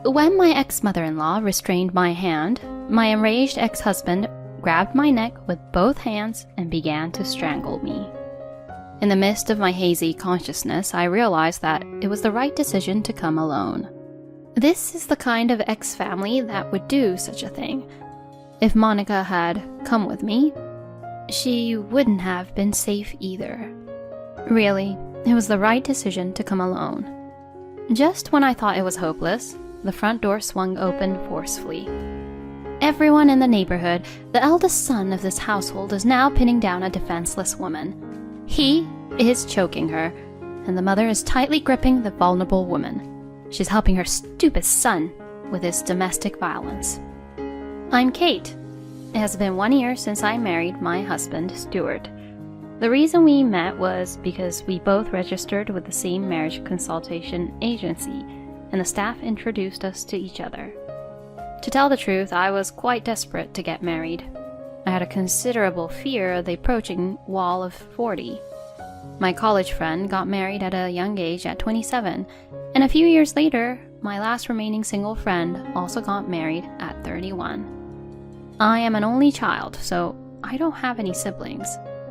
When my ex-mother-in-law restrained my hand, my enraged ex-husband grabbed my neck with both hands and began to strangle me. In the midst of my hazy consciousness, I realized that it was the right decision to come alone. This is the kind of ex-family that would do such a thing. If Monica had come with me, she wouldn't have been safe either. Really, it was the right decision to come alone. Just when I thought it was hopeless, the front door swung open forcefully. Everyone in the neighborhood, the eldest son of this household, is now pinning down a defenseless woman. He is choking her, and the mother is tightly gripping the vulnerable woman. She's helping her stupid son with his domestic violence. I'm Kate. It has been 1 year since I married my husband, Stuart. The reason we met was because we both registered with the same marriage consultation agency, and the staff introduced us to each other. To tell the truth, I was quite desperate to get married. I had a considerable fear of the approaching wall of 40. My college friend got married at a young age at 27, and a few years later, my last remaining single friend also got married at 31. I am an only child, so I don't have any siblings,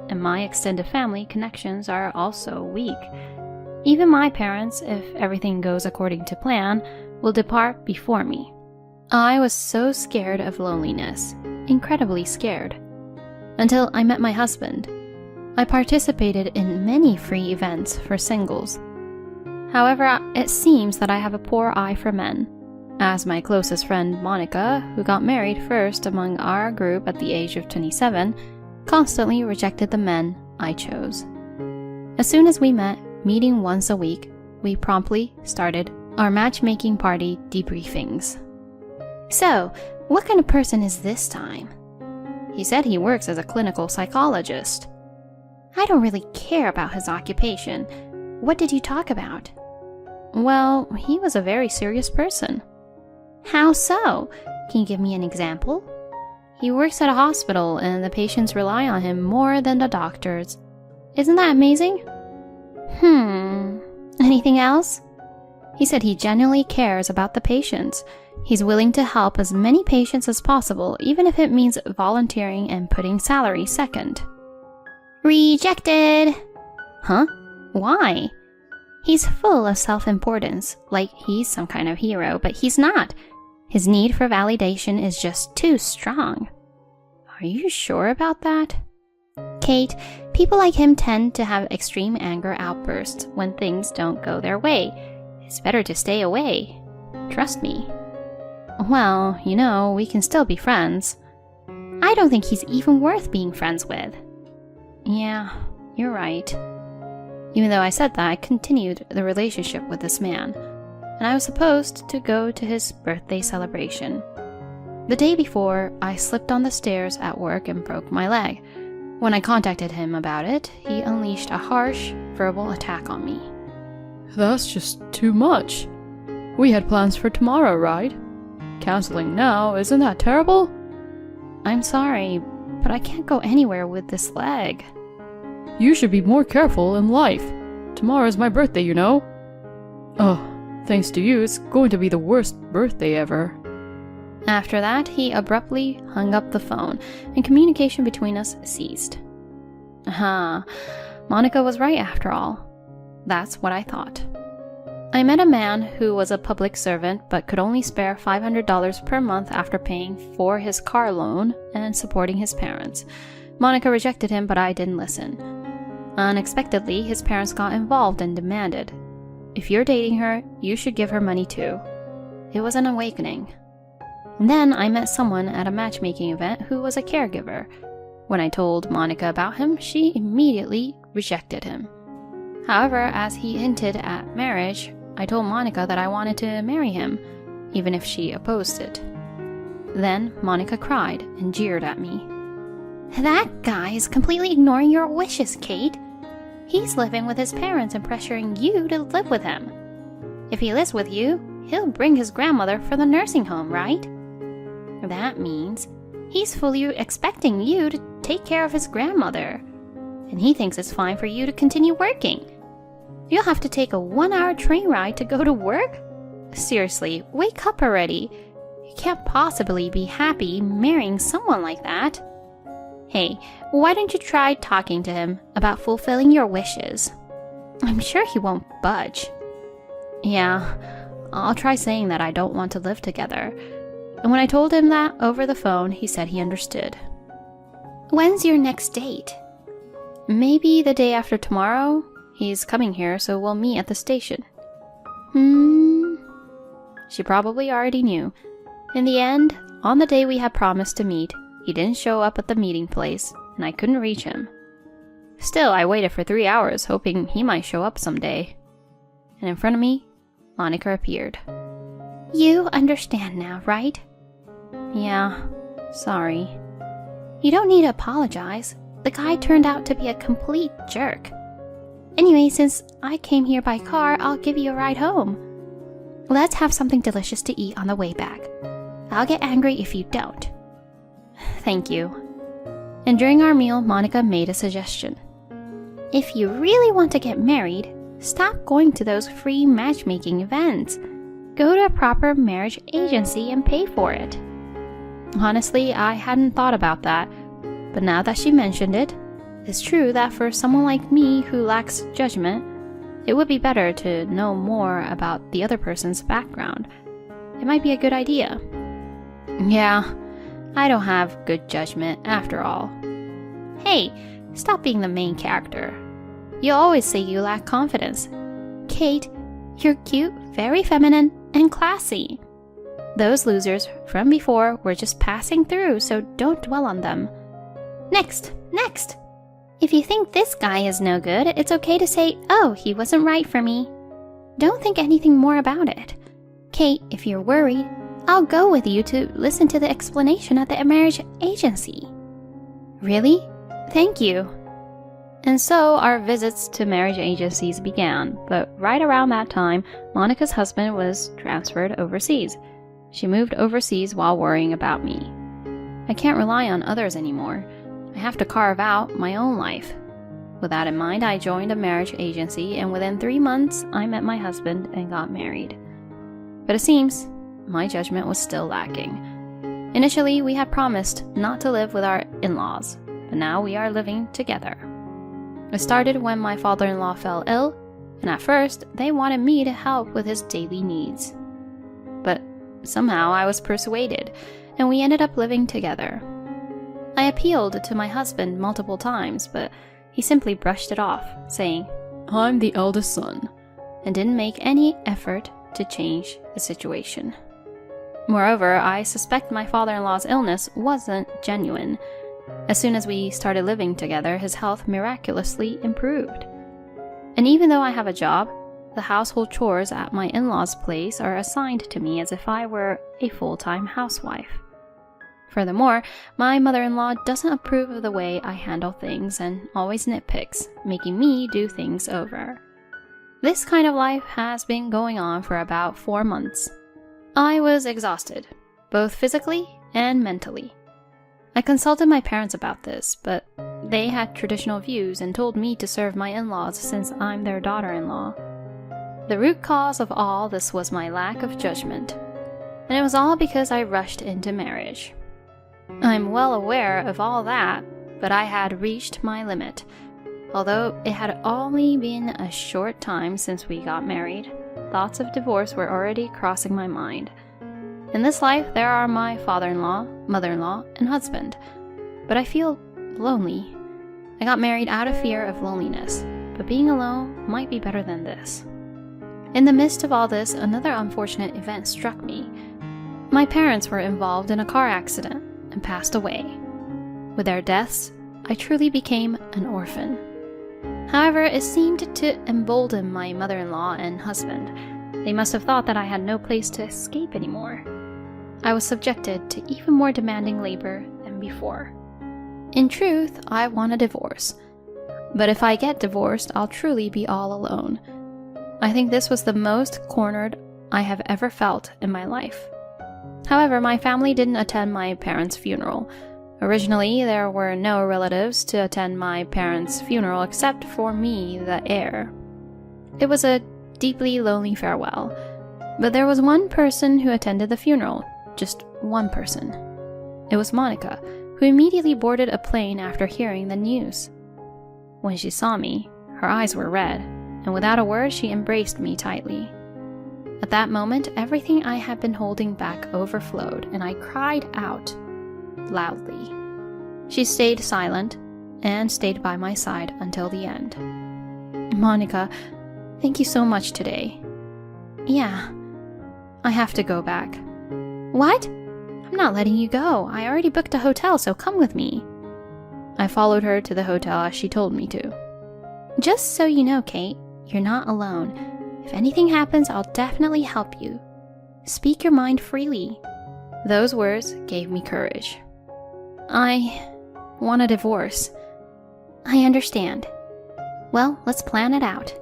and my extended family connections are also weak. Even my parents, if everything goes according to plan, will depart before me. I was so scared of loneliness, incredibly scared, until I met my husband. I participated in many free events for singles. However, it seems that I have a poor eye for men, as my closest friend Monica, who got married first among our group at the age of 27, constantly rejected the men I chose. As soon as we met, meeting once a week, we promptly started our matchmaking party debriefings. So, what kind of person is this time? He said he works as a clinical psychologist. I don't really care about his occupation. What did you talk about? Well, he was a very serious person. How so? Can you give me an example? He works at a hospital and the patients rely on him more than the doctors. Isn't that amazing? Anything else? He said he genuinely cares about the patients. He's willing to help as many patients as possible, even if it means volunteering and putting salary second. Rejected! Huh? Why? He's full of self-importance, like he's some kind of hero, but he's not. His need for validation is just too strong. Are you sure about that? Kate, people like him tend to have extreme anger outbursts when things don't go their way. It's better to stay away. Trust me. Well, we can still be friends. I don't think he's even worth being friends with. Yeah, you're right. Even though I said that, I continued the relationship with this man, and I was supposed to go to his birthday celebration. The day before, I slipped on the stairs at work and broke my leg. When I contacted him about it, he unleashed a harsh, verbal attack on me. That's just too much. We had plans for tomorrow, right? Canceling now, isn't that terrible? I'm sorry, but I can't go anywhere with this leg. You should be more careful in life. Tomorrow's my birthday, you know. Oh, thanks to you, it's going to be the worst birthday ever. After that, he abruptly hung up the phone, and communication between us ceased. Monica was right after all. That's what I thought. I met a man who was a public servant but could only spare $500 per month after paying for his car loan and supporting his parents. Monica rejected him, but I didn't listen. Unexpectedly, his parents got involved and demanded, "If you're dating her, you should give her money too." It was an awakening. And then I met someone at a matchmaking event who was a caregiver. When I told Monica about him, she immediately rejected him. However, as he hinted at marriage, I told Monica that I wanted to marry him, even if she opposed it. Then Monica cried and jeered at me. That guy is completely ignoring your wishes, Kate. He's living with his parents and pressuring you to live with him. If he lives with you, he'll bring his grandmother for the nursing home, right? That means he's fully expecting you to take care of his grandmother, and he thinks it's fine for you to continue working. You'll have to take a 1-hour train ride to go to work? Seriously, wake up already. You can't possibly be happy marrying someone like that. Hey, why don't you try talking to him about fulfilling your wishes? I'm sure he won't budge. Yeah, I'll try saying that I don't want to live together. And when I told him that over the phone, he said he understood. When's your next date? Maybe the day after tomorrow. He's coming here, so we'll meet at the station. She probably already knew. In the end, on the day we had promised to meet, he didn't show up at the meeting place, and I couldn't reach him. Still, I waited for 3 hours, hoping he might show up someday. And in front of me, Monica appeared. You understand now, right? Yeah, sorry. You don't need to apologize. The guy turned out to be a complete jerk. Anyway, since I came here by car, I'll give you a ride home. Let's have something delicious to eat on the way back. I'll get angry if you don't. Thank you. And during our meal, Monica made a suggestion. If you really want to get married, stop going to those free matchmaking events. Go to a proper marriage agency and pay for it. Honestly, I hadn't thought about that, but now that she mentioned it, it's true that for someone like me who lacks judgment, it would be better to know more about the other person's background. It might be a good idea. Yeah, I don't have good judgment after all. Hey, stop being the main character. You always say you lack confidence. Kate, you're cute, very feminine, and classy. Those losers from before were just passing through, so don't dwell on them. Next! If you think this guy is no good, it's okay to say, oh, he wasn't right for me. Don't think anything more about it. Kate, if you're worried, I'll go with you to listen to the explanation at the marriage agency. Really? Thank you. And so our visits to marriage agencies began, but right around that time, Monica's husband was transferred overseas. She moved overseas while worrying about me. I can't rely on others anymore. I have to carve out my own life. With that in mind, I joined a marriage agency, and within 3 months, I met my husband and got married. But it seems my judgment was still lacking. Initially, we had promised not to live with our in-laws, but now we are living together. It started when my father-in-law fell ill, and at first, they wanted me to help with his daily needs. But somehow I was persuaded, and we ended up living together. I appealed to my husband multiple times, but he simply brushed it off, saying, I'm the eldest son, and didn't make any effort to change the situation. Moreover, I suspect my father-in-law's illness wasn't genuine. As soon as we started living together, his health miraculously improved. And even though I have a job, the household chores at my in-laws' place are assigned to me as if I were a full-time housewife. Furthermore, my mother-in-law doesn't approve of the way I handle things and always nitpicks, making me do things over. This kind of life has been going on for about 4 months. I was exhausted, both physically and mentally. I consulted my parents about this, but they had traditional views and told me to serve my in-laws since I'm their daughter-in-law. The root cause of all this was my lack of judgment, and it was all because I rushed into marriage. I'm well aware of all that, but I had reached my limit. Although it had only been a short time since we got married, thoughts of divorce were already crossing my mind. In this life, there are my father-in-law, mother-in-law, and husband, but I feel lonely. I got married out of fear of loneliness, but being alone might be better than this. In the midst of all this, another unfortunate event struck me. My parents were involved in a car accident and passed away. With their deaths, I truly became an orphan. However, it seemed to embolden my mother-in-law and husband. They must have thought that I had no place to escape anymore. I was subjected to even more demanding labor than before. In truth, I want a divorce. But if I get divorced, I'll truly be all alone. I think this was the most cornered I have ever felt in my life. However, my family didn't attend my parents' funeral. Originally, there were no relatives to attend my parents' funeral except for me, the heir. It was a deeply lonely farewell. But there was one person who attended the funeral, just one person. It was Monica, who immediately boarded a plane after hearing the news. When she saw me, her eyes were red, and without a word she embraced me tightly. At that moment, everything I had been holding back overflowed, and I cried out loudly. She stayed silent and stayed by my side until the end. Monica, thank you so much today. Yeah, I have to go back. What? I'm not letting you go. I already booked a hotel, so come with me. I followed her to the hotel as she told me to. Just so you know, Kate, you're not alone. If anything happens, I'll definitely help you. Speak your mind freely. Those words gave me courage. I want a divorce. I understand. Well, let's plan it out.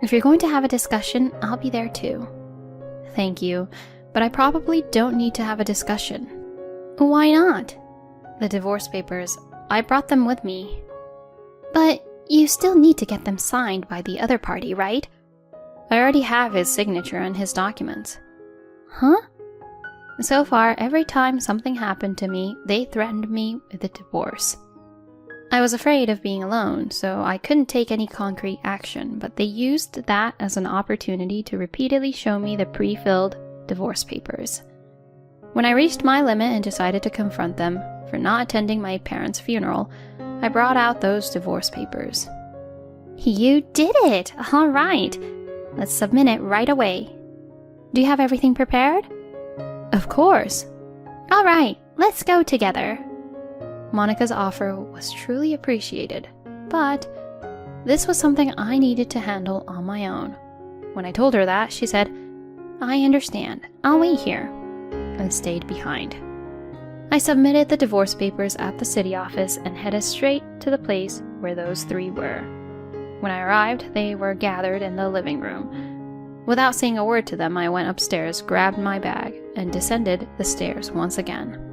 If you're going to have a discussion, I'll be there too. Thank you, but I probably don't need to have a discussion. Why not? The divorce papers, I brought them with me. But you still need to get them signed by the other party, right? I already have his signature on his documents. Huh? So far, every time something happened to me, they threatened me with a divorce. I was afraid of being alone, so I couldn't take any concrete action, but they used that as an opportunity to repeatedly show me the pre-filled divorce papers. When I reached my limit and decided to confront them for not attending my parents' funeral, I brought out those divorce papers. You did it! All right. Let's submit it right away. Do you have everything prepared? Of course. All right, let's go together. Monica's offer was truly appreciated, but this was something I needed to handle on my own. When I told her that, she said, I understand. I'll wait here, and stayed behind. I submitted the divorce papers at the city office and headed straight to the place where those three were. When I arrived, they were gathered in the living room. Without saying a word to them, I went upstairs, grabbed my bag, and descended the stairs once again.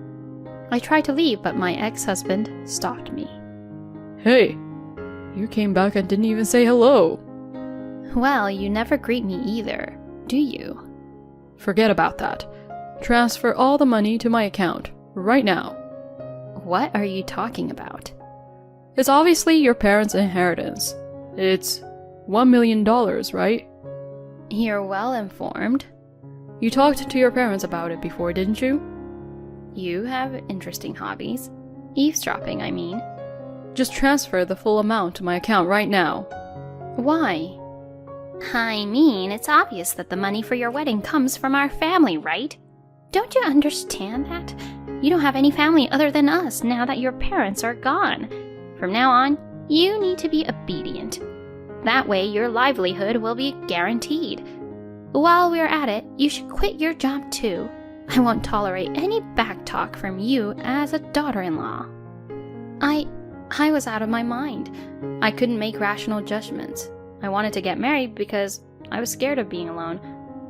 I tried to leave, but my ex-husband stopped me. Hey, you came back and didn't even say hello. Well, you never greet me either, do you? Forget about that. Transfer all the money to my account, right now. What are you talking about? It's obviously your parents' inheritance. It's $1 million, right? You're well informed. You talked to your parents about it before, didn't you? You have interesting hobbies. Eavesdropping, I mean. Just transfer the full amount to my account right now. Why? I mean, it's obvious that the money for your wedding comes from our family, right? Don't you understand that? You don't have any family other than us now that your parents are gone. From now on, you need to be obedient. That way, your livelihood will be guaranteed. While we're at it, you should quit your job too. I won't tolerate any backtalk from you as a daughter-in-law. I was out of my mind. I couldn't make rational judgments. I wanted to get married because I was scared of being alone,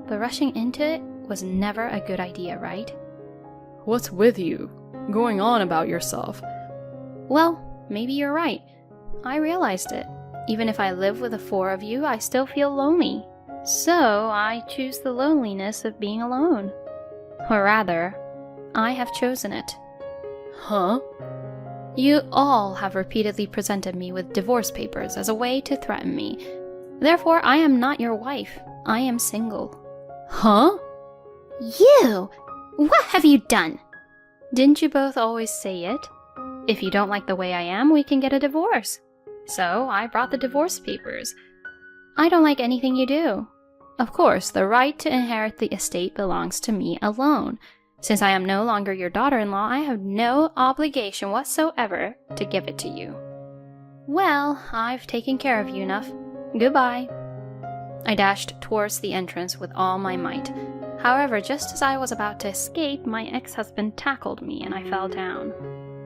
but rushing into it was never a good idea, right? What's with you? Going on about yourself. Well, maybe you're right. I realized it. Even if I live with the four of you, I still feel lonely. So I choose the loneliness of being alone. Or rather, I have chosen it. Huh? You all have repeatedly presented me with divorce papers as a way to threaten me. Therefore, I am not your wife. I am single. Huh? You! What have you done? Didn't you both always say it? If you don't like the way I am, we can get a divorce. So I brought the divorce papers. I don't like anything you do. Of course, the right to inherit the estate belongs to me alone. Since I am no longer your daughter-in-law, I have no obligation whatsoever to give it to you. Well, I've taken care of you enough. Goodbye. I dashed towards the entrance with all my might. However, just as I was about to escape, my ex-husband tackled me and I fell down.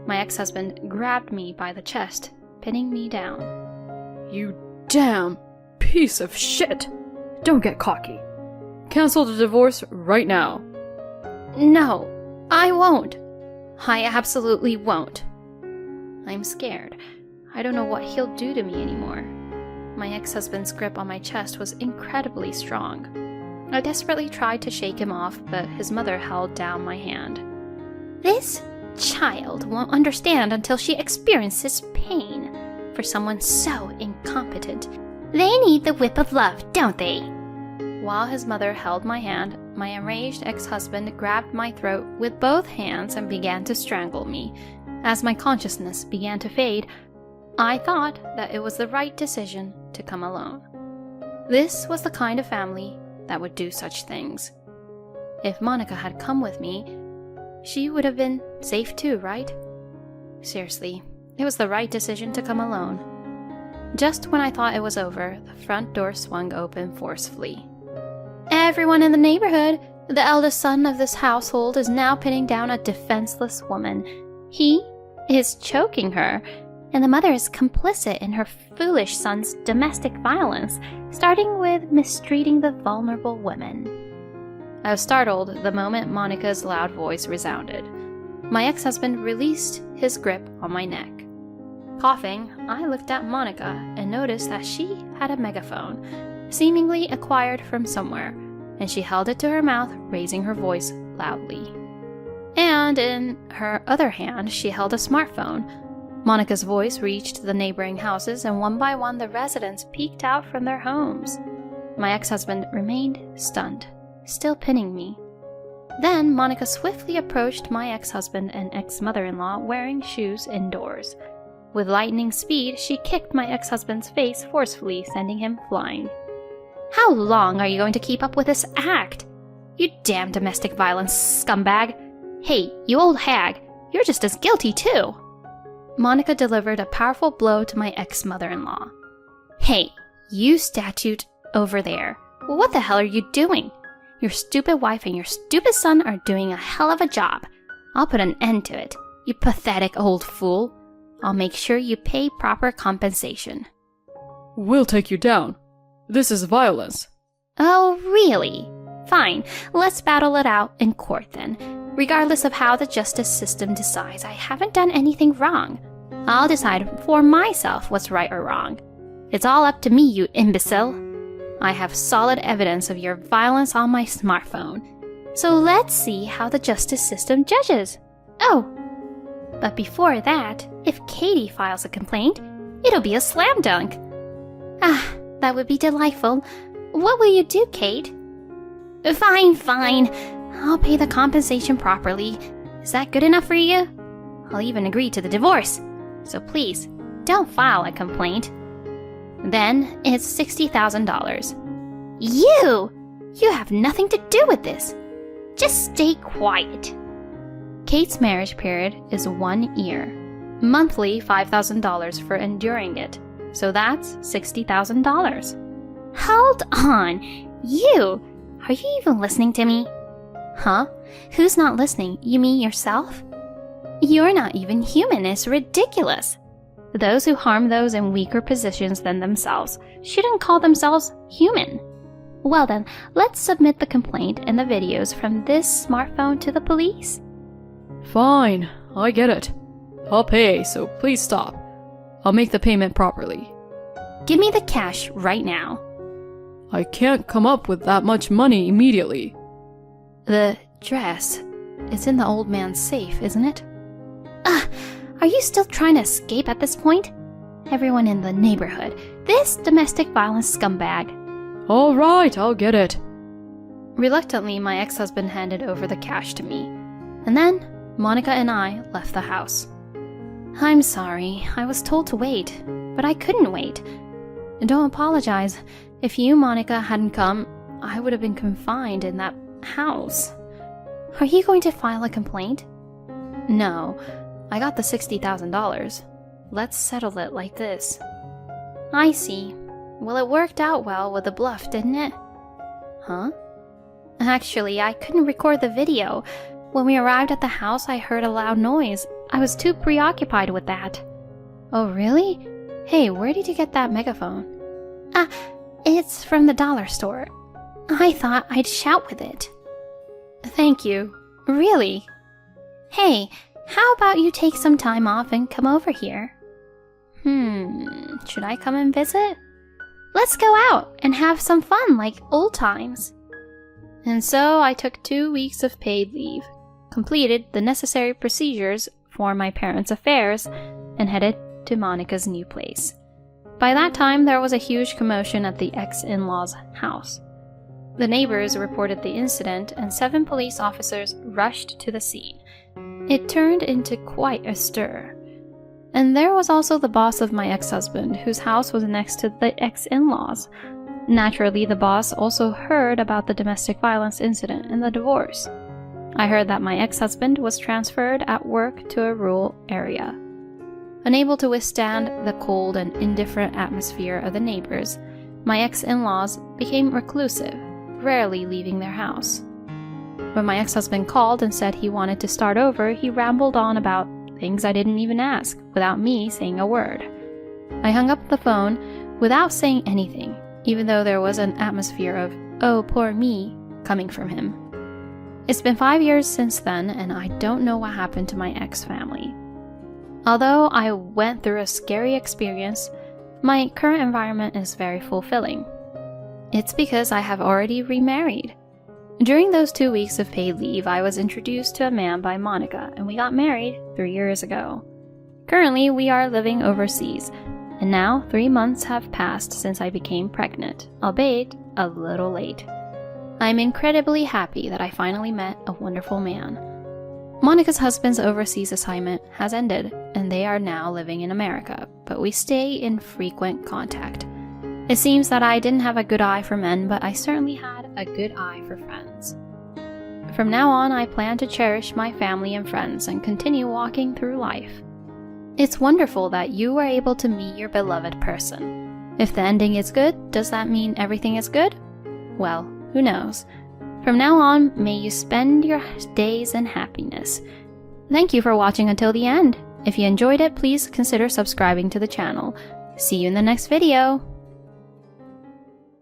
My ex-husband grabbed me by the chest, pinning me down. You damn piece of shit! Don't get cocky. Cancel the divorce right now. No, I won't. I absolutely won't. I'm scared. I don't know what he'll do to me anymore. My ex-husband's grip on my chest was incredibly strong. I desperately tried to shake him off, but his mother held down my hand. This child won't understand until she experiences pain. For someone so incompetent, they need the whip of love, don't they? While his mother held my hand, my enraged ex-husband grabbed my throat with both hands and began to strangle me. As my consciousness began to fade, I thought that it was the right decision to come alone. This was the kind of family that would do such things. If Monica had come with me, she would have been safe too, right? Seriously, it was the right decision to come alone. Just when I thought it was over, the front door swung open forcefully. Everyone in the neighborhood, the eldest son of this household, is now pinning down a defenseless woman. He is choking her, and the mother is complicit in her foolish son's domestic violence, starting with mistreating the vulnerable women. I was startled the moment Monica's loud voice resounded. My ex-husband released his grip on my neck. Coughing, I looked at Monica and noticed that she had a megaphone, seemingly acquired from somewhere, and she held it to her mouth, raising her voice loudly. And in her other hand, she held a smartphone. Monica's voice reached the neighboring houses, and one by one the residents peeked out from their homes. My ex-husband remained stunned, still pinning me. Then Monica swiftly approached my ex-husband and ex-mother-in-law wearing shoes indoors. With lightning speed, she kicked my ex-husband's face forcefully, sending him flying. How long are you going to keep up with this act? You damn domestic violence scumbag! Hey, you old hag, you're just as guilty too! Monica delivered a powerful blow to my ex-mother-in-law. Hey, you statue over there. What the hell are you doing? Your stupid wife and your stupid son are doing a hell of a job. I'll put an end to it, you pathetic old fool. I'll make sure you pay proper compensation. We'll take you down. This is violence. Oh, really? Fine, let's battle it out in court then. Regardless of how the justice system decides, I haven't done anything wrong. I'll decide for myself what's right or wrong. It's all up to me, you imbecile. I have solid evidence of your violence on my smartphone. So let's see how the justice system judges. Oh, but before that, if Katie files a complaint, it'll be a slam dunk. Ah, that would be delightful. What will you do, Kate? Fine. I'll pay the compensation properly. Is that good enough for you? I'll even agree to the divorce. So please, don't file a complaint. Then it's $60,000. You have nothing to do with this. Just stay quiet. Kate's marriage period is 1 year. Monthly $5,000 for enduring it. So that's $60,000. Hold on. Are you even listening to me? Huh? Who's not listening? You mean yourself? You're not even human. It's ridiculous. Those who harm those in weaker positions than themselves shouldn't call themselves human. Well then, let's submit the complaint and the videos from this smartphone to the police. Fine, I get it. I'll pay, so please stop. I'll make the payment properly. Give me the cash right now. I can't come up with that much money immediately. The dress is in the old man's safe, isn't it? Are you still trying to escape at this point? Everyone in the neighborhood, this domestic violence scumbag. All right, I'll get it. Reluctantly, my ex-husband handed over the cash to me. And then, Monica and I left the house. I'm sorry, I was told to wait, but I couldn't wait. And don't apologize. If you, Monica, hadn't come, I would have been confined in that house. Are you going to file a complaint? No, I got the $60,000. Let's settle it like this. I see. Well, it worked out well with the bluff, didn't it? Huh? Actually, I couldn't record the video. When we arrived at the house, I heard a loud noise. I was too preoccupied with that. Oh, really? Hey, where did you get that megaphone? It's from the dollar store. I thought I'd shout with it. Thank you. Really? Hey, how about you take some time off and come over here? Should I come and visit? Let's go out and have some fun like old times. And so I took 2 weeks of paid leave, completed the necessary procedures for my parents' affairs, and headed to Monica's new place. By that time, there was a huge commotion at the ex-in-law's house. The neighbors reported the incident, and 7 police officers rushed to the scene. It turned into quite a stir. And there was also the boss of my ex-husband, whose house was next to the ex-in-laws. Naturally, the boss also heard about the domestic violence incident and the divorce. I heard that my ex-husband was transferred at work to a rural area. Unable to withstand the cold and indifferent atmosphere of the neighbors, my ex-in-laws became reclusive, rarely leaving their house. When my ex-husband called and said he wanted to start over, he rambled on about things I didn't even ask, without me saying a word. I hung up the phone without saying anything, even though there was an atmosphere of, "Oh, poor me," coming from him. It's been 5 years since then, and I don't know what happened to my ex-family. Although I went through a scary experience, my current environment is very fulfilling. It's because I have already remarried. During those 2 weeks of paid leave, I was introduced to a man by Monica, and we got married 3 years ago. Currently, we are living overseas, and now 3 months have passed since I became pregnant, albeit a little late. I'm incredibly happy that I finally met a wonderful man. Monica's husband's overseas assignment has ended, and they are now living in America, but we stay in frequent contact. It seems that I didn't have a good eye for men, but I certainly had a good eye for friends. From now on, I plan to cherish my family and friends and continue walking through life. It's wonderful that you were able to meet your beloved person. If the ending is good, does that mean everything is good? Well, who knows? From now on, may you spend your days in happiness. Thank you for watching until the end. If you enjoyed it, please consider subscribing to the channel. See you in the next video.